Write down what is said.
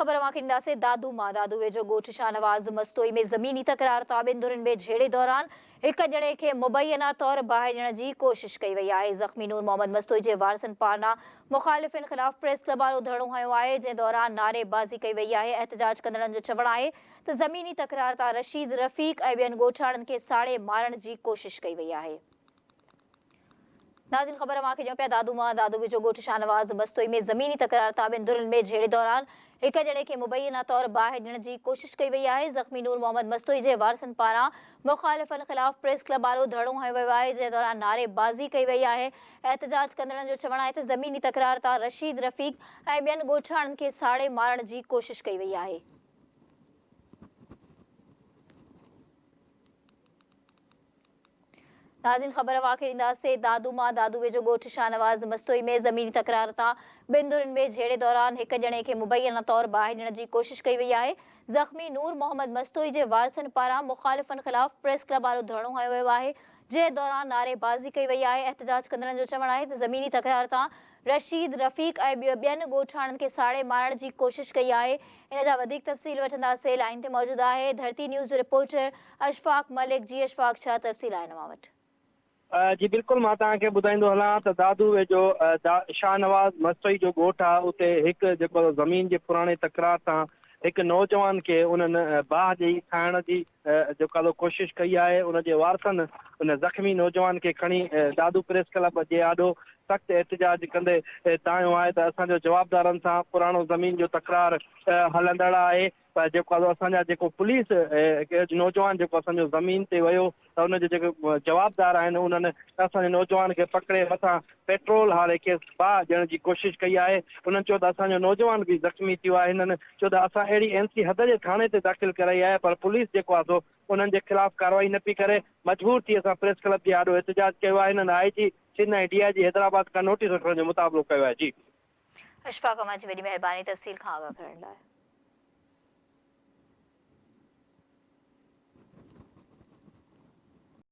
ख़बर ॾींदासीं। दादू मां दादू वेझो ॻोठ शाहनवाज़ मस्तोई में ज़मीनी तकरार ताबिन धुरनि में झेड़े दौरान एक ॼणे खे मुबैना तौर बाहि ॾियण जी कोशिश कई वई आहे। ज़ख़्मी नूर मोहम्मद मस्तोई जे वारसनि पारां मुख़ालिफ़िन ख़िलाफ़ प्रेस क्लब वारो धरणो हयो आहे, जंहिं दौरान नारेबाज़ी कई वई आहे। एहतजाज कंदड़नि जो चवणु आहे त ज़मीनी तकरार तां रशीद रफ़ीक ऐं ॿियनि ॻोठाणनि खे साड़े मारण जी कोशिश कई वई आहे। नाज़रीन, ख़बर ॾियूं पिया दादू मां दादू वेझो ॻोठ शाहनवाज़ मस्तोई में ज़मीनी तकरार ताबिन धुरनि में झेड़े दौरान एक ॼणे खे मुबैना तौर बाहि ॾियण जी कोशिश कई वई आहे। ज़ख़्मी नूर मोहम्मद मस्तोई जे वारसनि पारां मुख़ालिफ़नि ख़िलाफ़ प्रेस क्लब वारो धरणो हयो वियो आहे, जंहिं दौरान नारेबाज़ी कई वई आहे। एहतजाज कंदड़नि जो चवणु आहे त ज़मीनी तकरार तां रशीद रफ़ीक ऐं ॿियनि ॻोठाणनि खे साड़े मारण जी कोशिश कई वई आहे। नाज़रीन, ख़बर ॾींदासीं। दादू मां दादू वेझो ॻोठ शाहनवाज़ मस्तोई में ज़मीनी तकरार तां ॿिनि धुरनि में झेड़े दौरान एक ॼणे खे मुबैना तौर बाहि ॾियण जी कोशिश कई वई आहे। ज़ख़्मी नूर मोहम्मद मस्तोई जे वारसनि पारां मुख़ालिफ़नि ख़िलाफ़ प्रेस क्लब वारो धरणो हयो वियो आहे, जंहिं दौरान नारेबाज़ी कई वई आहे। एहतजाज कंदड़नि जो चवणु आहे त ज़मीनी तकरार तां रशीद रफ़ीक ऐं ॿियनि ॻोठाणनि खे साड़े मारण जी कोशिश कई आहे। इन जा वधीक तफ़सील वठंदासीं। लाइन ते मौजूदु आहे धरती न्यूज़ जो रिपोर्टर अशफ़ाक़ मलिक। जी अशफ़ाक़, छा तफ़सील आहे तव्हां वटि? जी बिल्कुल, मां तव्हांखे ॿुधाईंदो हलां त दादू वेझो शाहनवाज़ मस्तोई जो ॻोठु आहे, उते हिकु जेको ज़मीन जे पुराणे तकरार सां हिकु नौजवान खे उन्हनि बाहि ॾेई खाइण जी जेको कोशिश कई आहे। उनजे वारसनि उन ज़ख़्मी नौजवान खे खणी दादू प्रेस क्लब जे आॾो सख़्तु एहतजाज कंदे तव्हांजो आहे त असांजो जवाबदारनि सां पुराणो ज़मीन जो तकरार हलंदड़ आहे। पर जेको असांजा जेको पुलिस नौजवान जेको असांजो ज़मीन ते वियो त उनजे जेके जवाबदार आहिनि उन्हनि असांजे नौजवान खे पकिड़े मथां पेट्रोल हारे खेसि बाहि ॾियण जी कोशिशि कई आहे। उन्हनि चयो त असांजो नौजवान बि ज़ख़्मी थियो आहे। हिननि चयो त असां अहिड़ी NC हद जे थाणे ते दाख़िल कराई आहे, पर पुलिस जेको आहे सो उन्हनि जे ख़िलाफ़ कार्रवाई न पई करे। मजबूर थी असां प्रेस क्लब जे आॾो एहतजाज कयो आहे। हिननि IG सिंध ऐं DIG हैदराबाद खां नोटिस वठण जो मुतालबो कयो आहे। जी अशफ़ाक़, जी वॾी महिरबानी तफ़सील खां आगाह करण लाइ।